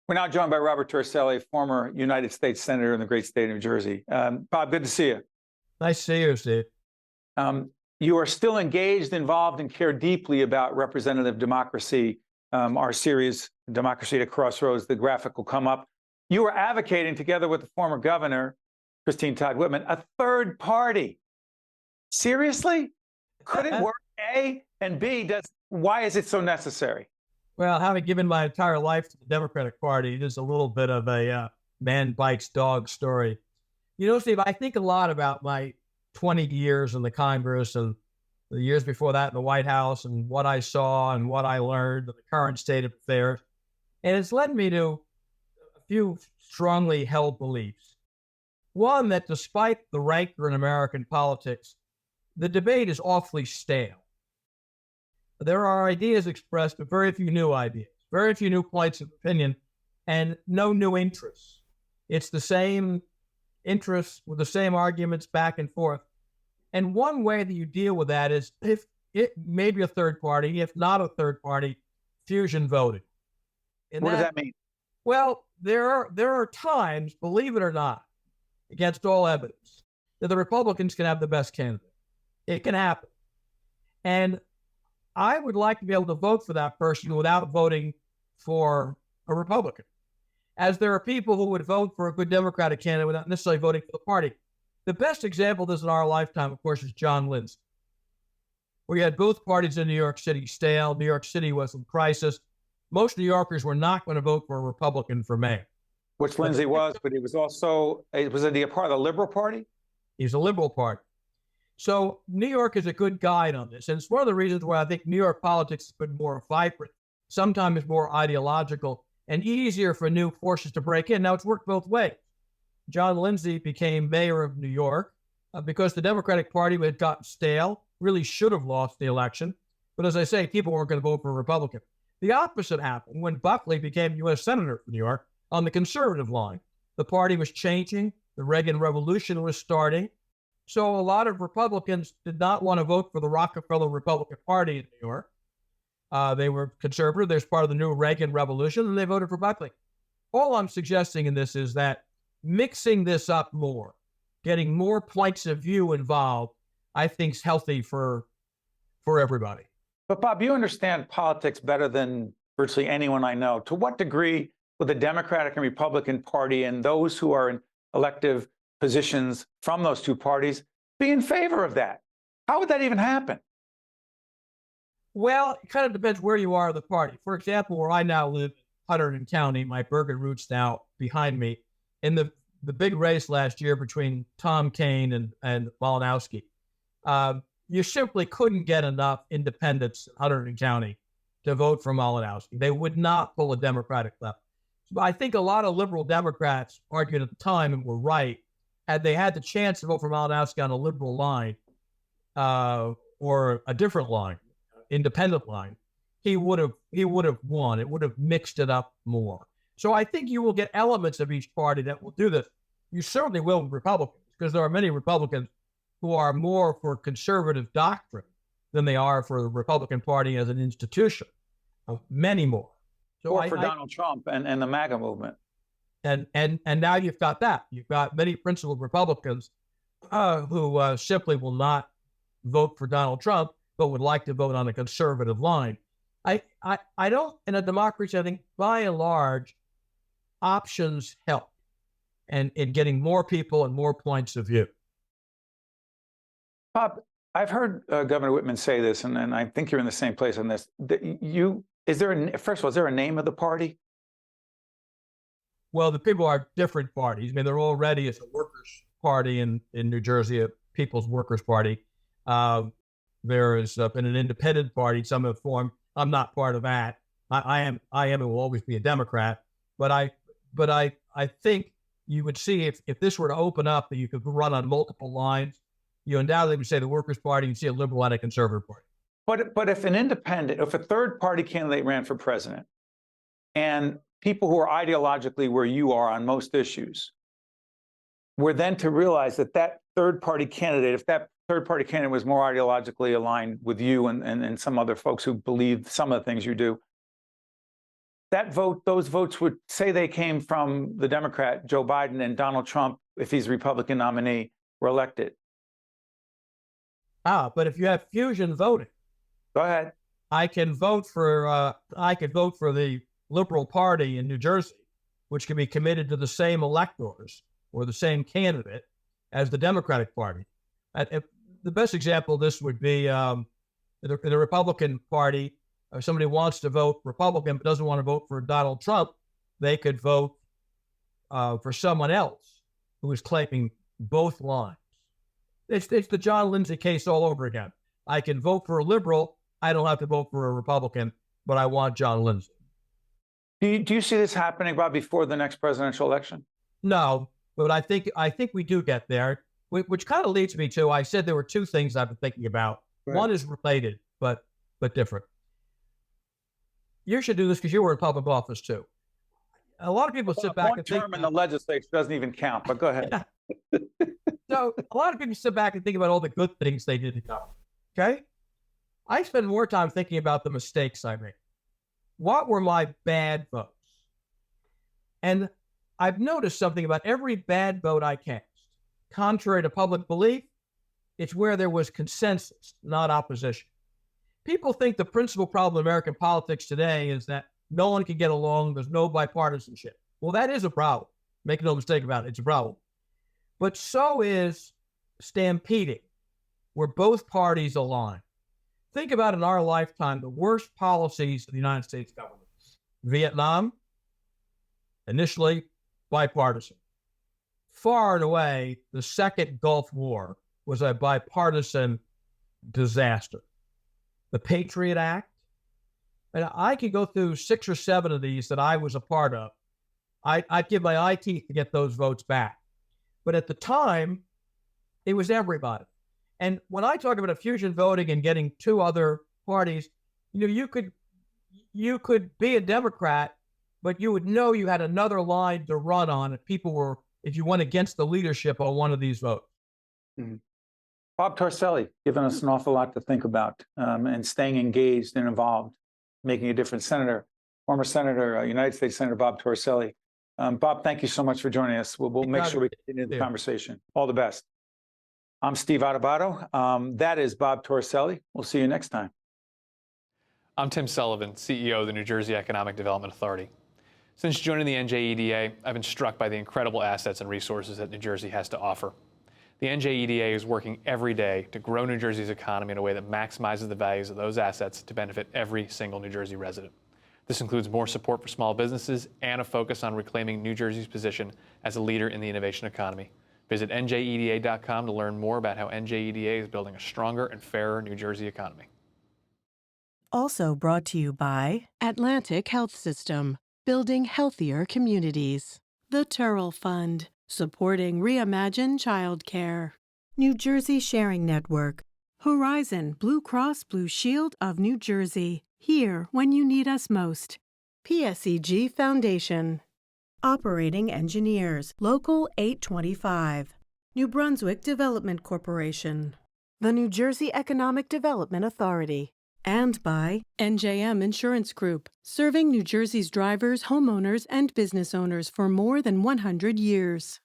We're now joined by Robert Torricelli, former United States Senator in the great state of New Jersey. Bob, good to see you. Nice to see you, Steve. You are still engaged, involved, and care deeply about representative democracy. Our series, Democracy at a Crossroads, the graphic will come up. You are advocating, together with the former governor, Christine Todd Whitman, a third party. Seriously? Could it work? A, and B, why is it so necessary? Well, having given my entire life to the Democratic Party, it is a little bit of a man bites dog story. You know, Steve, I think a lot about my 20 years in the Congress and the years before that in the White House and what I saw and what I learned of the current state of affairs. And it's led me to a few strongly held beliefs. One, that despite the rancor in American politics, the debate is awfully stale. There are ideas expressed, but very few new ideas, very few new points of opinion, and no new interests. It's the same interests with the same arguments back and forth. And one way that you deal with that is if it may be a third party, if not a third party, fusion voting. And what does that mean? Well, there are times, believe it or not, against all evidence, that the Republicans can have the best candidate. It can happen. And I would like to be able to vote for that person without voting for a Republican, as there are people who would vote for a good Democratic candidate without necessarily voting for the party. The best example of this in our lifetime, of course, is John Lindsay. We had both parties in New York City stale. New York City was in crisis. Most New Yorkers were not going to vote for a Republican for mayor. Which Lindsay was, but he was also, was he a part of the Liberal Party? He's a Liberal Party. So New York is a good guide on this. And it's one of the reasons why I think New York politics has been more vibrant, sometimes more ideological, and easier for new forces to break in. Now, it's worked both ways. John Lindsay became mayor of New York because the Democratic Party had gotten stale, really should have lost the election. But as I say, people weren't going to vote for a Republican. The opposite happened when Buckley became U.S. Senator for New York on the conservative line. The party was changing. The Reagan Revolution was starting. So a lot of Republicans did not want to vote for the Rockefeller Republican Party in New York. They were conservative. They're part of the new Reagan Revolution, and they voted for Buckley. All I'm suggesting in this is that mixing this up more, getting more points of view involved, I think is healthy for everybody. But Bob, you understand politics better than virtually anyone I know. To what degree would the Democratic and Republican Party and those who are in elective positions from those two parties be in favor of that? How would that even happen? Well, it kind of depends where you are in the party. For example, where I now live, Hunterdon County, my Bergen roots now behind me, in the big race last year between Tom Kean and Malinowski, you simply couldn't get enough independents in Hunterdon County to vote for Malinowski. They would not pull a Democratic left. So I think a lot of liberal Democrats argued at the time and were right. Had they had the chance to vote for Malinowski on a liberal line or a different line, independent line, he would have won. It would have mixed it up more. So I think you will get elements of each party that will do this. You certainly will with Republicans, because there are many Republicans who are more for conservative doctrine than they are for the Republican Party as an institution. Many more. So or for Donald Trump and the MAGA movement. And now you've got that. You've got many principled Republicans who simply will not vote for Donald Trump, but would like to vote on a conservative line. I don't, in a democracy, I think by and large, options help and in getting more people and more points of view. Bob, I've heard Governor Whitman say this, and I think you're in the same place on this. First of all, is there a name of the party? Well, the people are different parties. I mean, they're already a workers' party in New Jersey, a People's Workers' Party. There has been an independent party, some have formed. I'm not part of that. I am and will always be a Democrat. But I think you would see if this were to open up that you could run on multiple lines, you undoubtedly would say the Workers' Party and see a liberal and a conservative party. But if if a third party candidate ran for president, and people who are ideologically where you are on most issues were then to realize that that third party candidate, if that third party candidate was more ideologically aligned with you and some other folks who believe some of the things you do, those votes would say they came from the Democrat, Joe Biden, and Donald Trump, if he's Republican nominee, were elected. But if you have fusion voting, Go ahead. I could vote for the Liberal Party in New Jersey, which can be committed to the same electors or the same candidate as the Democratic Party. The best example of this would be the Republican Party. If somebody wants to vote Republican but doesn't want to vote for Donald Trump, they could vote for someone else who is claiming both lines. It's the John Lindsay case all over again. I can vote for a liberal. I don't have to vote for a Republican, but I want John Lindsay. Do you see this happening, Bob, before the next presidential election? No, but I think we do get there, which kind of leads me to, I said there were two things I've been thinking about. Right. One is related, but different. You should do this because you were in public office too. A lot of people sit back and think— one term in the legislature doesn't even count, but go ahead. Yeah. So a lot of people sit back and think about all the good things they did. Okay? I spend more time thinking about the mistakes I made. What were my bad votes? And I've noticed something about every bad vote I cast. Contrary to public belief, it's where there was consensus, not opposition. People think the principal problem in American politics today is that no one can get along. There's no bipartisanship. Well, that is a problem. Make no mistake about it. It's a problem. But so is stampeding, where both parties align. Think about in our lifetime the worst policies of the United States government. Vietnam, initially bipartisan. Far and away, the second Gulf War was a bipartisan disaster. The Patriot Act, and I could go through 6 or 7 of these that I was a part of. I'd give my eye teeth to get those votes back. But at the time, it was everybody. And when I talk about a fusion voting and getting 2 other parties, you could be a Democrat, but you would know you had another line to run on if you went against the leadership on one of these votes. Mm-hmm. Bob Torricelli, giving us an awful lot to think about and staying engaged and involved, making a difference. Former Senator, United States Senator Bob Torricelli. Bob, thank you so much for joining us. We'll make sure we continue the conversation. All the best. I'm Steve Adubato. That is Bob Torricelli. We'll see you next time. I'm Tim Sullivan, CEO of the New Jersey Economic Development Authority. Since joining the NJEDA, I've been struck by the incredible assets and resources that New Jersey has to offer. The NJEDA is working every day to grow New Jersey's economy in a way that maximizes the values of those assets to benefit every single New Jersey resident. This includes more support for small businesses and a focus on reclaiming New Jersey's position as a leader in the innovation economy. Visit njeda.com to learn more about how NJEDA is building a stronger and fairer New Jersey economy. Also brought to you by Atlantic Health System, building healthier communities. The Turrell Fund, supporting Reimagine Childcare. New Jersey Sharing Network. Horizon Blue Cross Blue Shield of New Jersey. Here when you need us most. PSEG Foundation. Operating Engineers, Local 825. New Brunswick Development Corporation. The New Jersey Economic Development Authority. And by NJM Insurance Group, serving New Jersey's drivers, homeowners, and business owners for more than 100 years.